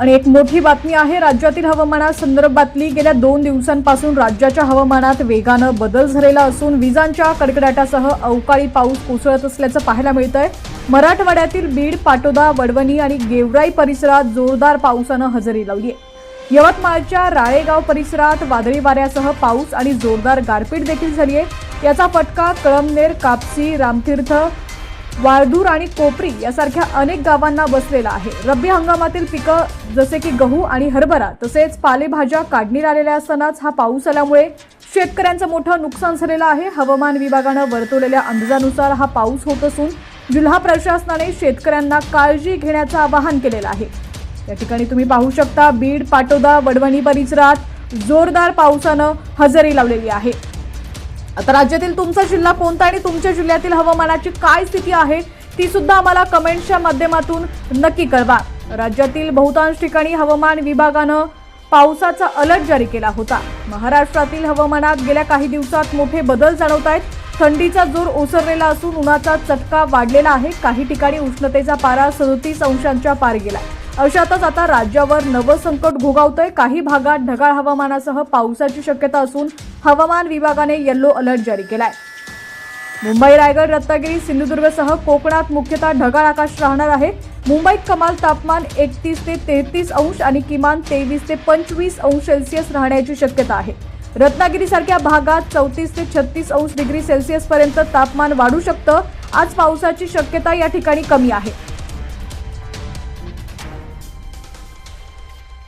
आणि एक मोठी बातमी आहे राज्यातील हवामानासंदर्भातली। गेल्या 2 दिवसांपासून राज्याच्या हवामानात वेगानं बदल झालेला असून विजांच्या कडकडाटासह अवकाळी पाऊस कोसळत असल्याचं पाहायला मिळतंय। मराठवाड्यातील बीड, पाटोदा, वडवणी आणि गेवराई परिसरात जोरदार पावसानं हजेरी लावली आहे। यवतमाळच्या राळेगाव परिसरात वादळी वाऱ्यासह पाऊस आणि जोरदार गारपीट देखील झाली आहे। याचा फटका कळमनेर, कापसी, रामतीर्थ, वाळधूर आणि कोपरी यासारख्या अनेक गावांना बसलेला आहे। रब्बी हंगामातील पिकं जसे की गहू आणि हरभरा तसेच पालेभाज्या काढणीला आलेल्या असतानाच हा पाऊस आल्यामुळे शेतकऱ्यांचं मोठं नुकसान झालेलं आहे। हवामान विभागानं वर्तवलेल्या अंदाजानुसार हा पाऊस होत असून जिल्हा प्रशासनाने शेतकऱ्यांना काळजी घेण्याचं आवाहन केलेलं आहे। या ठिकाणी तुम्ही पाहू शकता बीड, पाटोदा, वडवणी परिसरात जोरदार पावसानं हजेरी लावलेली आहे। आता राज्यातील तुमचा जिल्हा कोणता आणि तुमच्या जिल्ह्यातील हवामानाची काय स्थिती आहे ती सुद्धा आम्हाला कमेंट्सच्या माध्यमातून नक्की कळवा। राज्यातील बहुतांश ठिकाणी हवामान विभागानं पावसाचा अलर्ट जारी केला होता। महाराष्ट्रातील हवामानात गेल्या काही दिवसात मोठे बदल जाणवत आहेत। थंडीचा जोर ओसरलेला असून उन्हाचा चटका वाढलेला आहे। काही ठिकाणी उष्णतेचा पारा 37 अंशांच्या पार गेला। अशातच आता राज्यावर नवं संकट घोघावतंय। काही भागात ढगाळ हवामानासह पावसाची शक्यता असून हवामान विभागाने येलो अलर्ट जारी केलाय। मुंबई, रायगड, रत्नागिरी, सिंधुदुर्गसह कोकणात मुख्यतः ढगाळ आकाश राहणार आहे। मुंबईत कमाल तापमान 31 ते 33 अंश आणि किमान 23 ते 25 अंश सेल्सिअस राहण्याची शक्यता आहे। रत्नागिरीसारख्या भागात 34 ते 36 अंश डिग्री सेल्सिअस पर्यंत तापमान वाढू शकतं। आज पावसाची शक्यता या ठिकाणी कमी आहे।